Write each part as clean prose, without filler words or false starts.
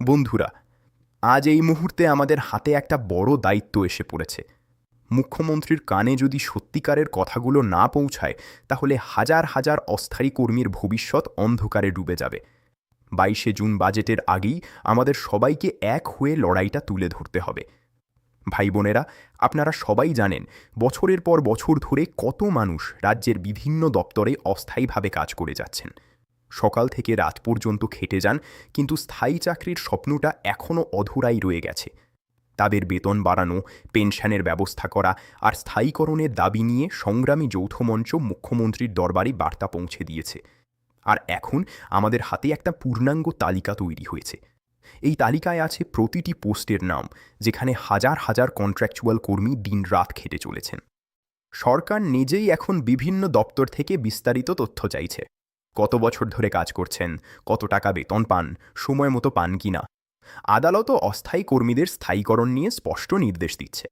বন্ধুরা, আজ এই মুহূর্তে আমাদের হাতে একটা বড় দায়িত্ব এসে পড়েছে। মুখ্যমন্ত্রীর কানে যদি সত্যিকারের কথাগুলো না পৌঁছায়, তাহলে হাজার হাজার অস্থায়ী কর্মীর ভবিষ্যৎ অন্ধকারে ডুবে যাবে। 22শে জুন বাজেটের আগেই আমাদের সবাইকে এক হয়ে লড়াইটা তুলে ধরতে হবে। ভাই বোনেরা, আপনারা সবাই জানেন বছরের পর বছর ধরে কত মানুষ রাজ্যের বিভিন্ন দপ্তরে অস্থায়ীভাবে কাজ করে যাচ্ছেন। সকাল থেকে রাত পর্যন্ত খেটে যান, কিন্তু স্থায়ী চাকরির স্বপ্নটা এখনও অধরাই রয়ে গেছে। তাদের বেতন বাড়ানো, পেনশনের ব্যবস্থা করা আর স্থায়ীকরণের দাবি নিয়ে সংগ্রামী যৌথ মঞ্চ মুখ্যমন্ত্রীর দরবারে বার্তা পৌঁছে দিয়েছে। আর এখন আমাদের হাতে একটা পূর্ণাঙ্গ তালিকা তৈরি হয়েছে। এই তালিকায় আছে প্রতিটি পোস্টের নাম, যেখানে হাজার হাজার কন্ট্রাকচুয়াল কর্মী দিনরাত খেটে চলেছেন। সরকার নিজেই এখন বিভিন্ন দপ্তর থেকে বিস্তারিত তথ্য চাইছে। কত বছর ধরে কাজ করছেন, কত টাকা বেতন পান, সময় মতো পান কিনা। আদালতও অস্থায়ী কর্মীদের স্থায়ীকরণ নিয়ে স্পষ্ট নির্দেশ দিচ্ছে।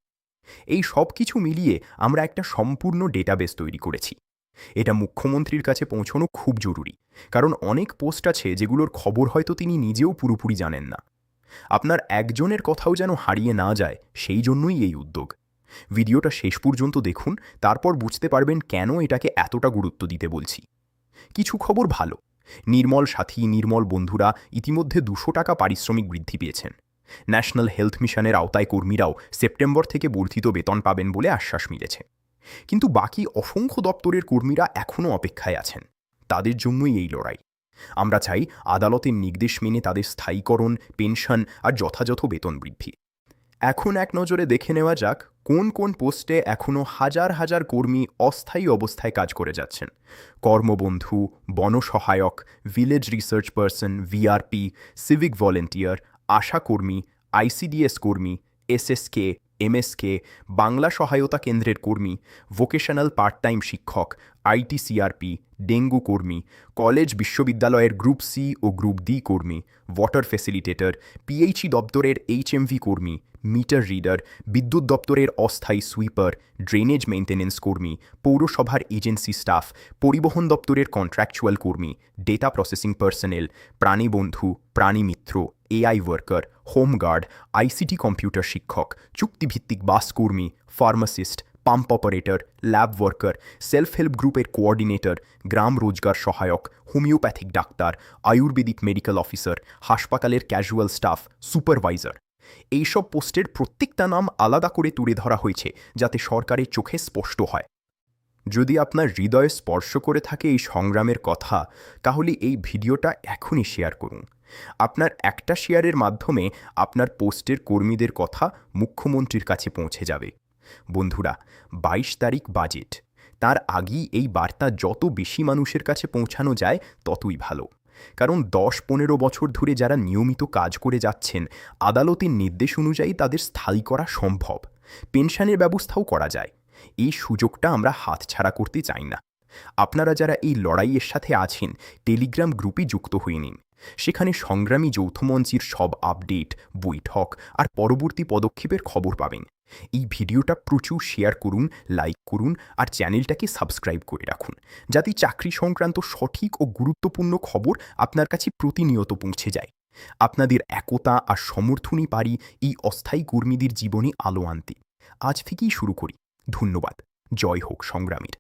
এই সব কিছু মিলিয়ে আমরা একটা সম্পূর্ণ ডেটাবেস তৈরি করেছি। এটা মুখ্যমন্ত্রীর কাছে পৌঁছানো খুব জরুরি, কারণ অনেক পোস্ট আছে যেগুলোর খবর হয়তো তিনি নিজেও পুরোপুরি জানেন না। আপনার একজনের কথাও যেন হারিয়ে না যায়, সেই জন্যই এই উদ্যোগ। ভিডিওটা শেষ পর্যন্ত দেখুন, তারপর বুঝতে পারবেন কেন এটাকে এতটা গুরুত্ব দিতে বলছি। কিছু খবর ভালো। নির্মল সাথী, নির্মল বন্ধুরা ইতিমধ্যে 200 টাকা পারিশ্রমিক বৃদ্ধি পেয়েছেন। ন্যাশনাল হেলথ মিশনের আওতায় কর্মীরাও সেপ্টেম্বর থেকে বর্ধিত বেতন পাবেন বলে আশ্বাস মিলেছে। কিন্তু বাকি অসংখ্য দপ্তরের কর্মীরা এখনও অপেক্ষায় আছেন। তাদের জন্যই এই লড়াই। আমরা চাই আদালতের নির্দেশ মেনে তাদের স্থায়ীকরণ, পেনশন আর যথাযথ বেতন বৃদ্ধি। এখন এক নজরে দেখে নেওয়া যাক কোন কোন পোস্টে এখনও হাজার হাজার কর্মী অস্থায়ী অবস্থায় কাজ করে যাচ্ছেন। কর্মবন্ধু, বনসহায়ক, village research person, VRP, civic volunteer, ASHA কর্মী, আইসিডিএস কর্মী, এসএসকে, এমএসকে, বাংলা সহায়তা কেন্দ্রের কর্মী, ভোকেশনাল পার্ট টাইম শিক্ষক, আইটিসিআরপি, ডেঙ্গু কর্মী, কলেজ বিশ্ববিদ্যালয়ের গ্রুপ সি ও গ্রুপ ডি কর্মী, ওয়াটার ফ্যাসিলিটেটর, পিএইচই দপ্তরের এইচএমভি কর্মী, মিটার রিডার, বিদ্যুৎ দপ্তরের অস্থায়ী সুইপার, ড্রেনেজ মেইনটেন্যান্স কর্মী, পৌরসভার এজেন্সি স্টাফ, পরিবহন দপ্তরের কন্ট্রাকচুয়াল কর্মী, ডেটা প্রসেসিং পার্সোনেল, প্রাণীবন্ধু, প্রাণীমিত্র, AI worker, home guard, ICT computer শিক্ষক, চুক্তিভিত্তিক বাস কর্মী, pharmacist, pump operator, lab worker, self help গ্রুপের কোঅর্ডিনেটর, গ্রাম রোজগার সহায়ক, homeopathic doctor, ayurvedic medical officer, হাসপাতালের ক্যাজুয়াল স্টাফ, সুপারভাইজার। এইসব পোস্টের প্রত্যেকটা নাম আলাদা করে তুলে ধরা হয়েছে, যাতে সরকারের চোখে স্পষ্ট হয়। যদি আপনার হৃদয়ে স্পর্শ করে থাকে এই সংগ্রামের কথা, তাহলে এই ভিডিওটা এখনই শেয়ার করুন। আপনার একটা শেয়ারের মাধ্যমে আপনার পোস্টের কর্মীদের কথা মুখ্যমন্ত্রীর কাছে পৌঁছে যাবে। বন্ধুরা, 22 তারিখ বাজেট। তার আগেই এই বার্তা যত বেশি মানুষের কাছে পৌঁছানো যায় ততই ভালো। কারণ 10-15 বছর ধরে যারা নিয়মিত কাজ করে যাচ্ছেন, আদালতের নির্দেশ অনুযায়ী তাদের স্থায়ী করা সম্ভব। পেনশনের ব্যবস্থাও করা যায়। এই সুযোগটা আমরা হাতছাড়া করতে চাই না। আপনারা যারা এই লড়াইয়ের সাথে আছেন, টেলিগ্রাম গ্রুপে যুক্ত হয়ে নিন। সেখানে সংগ্রামী যৌথমঞ্চের সব আপডেট, বৈঠক আর পরবর্তী পদক্ষেপের খবর পাবেন। এই ভিডিওটা প্রচুর শেয়ার করুন, লাইক করুন আর চ্যানেলটাকে সাবস্ক্রাইব করে রাখুন, যাতে চাকরি সংক্রান্ত সঠিক ও গুরুত্বপূর্ণ খবর আপনার কাছে প্রতিনিয়ত পৌঁছে যায়। আপনাদের একতা আর সমর্থনই পারি এই অস্থায়ী কর্মীদের জীবনে আলো আনতে। আজ থেকেই শুরু করি। ধন্যবাদ। জয় হোক সংগ্রামীর।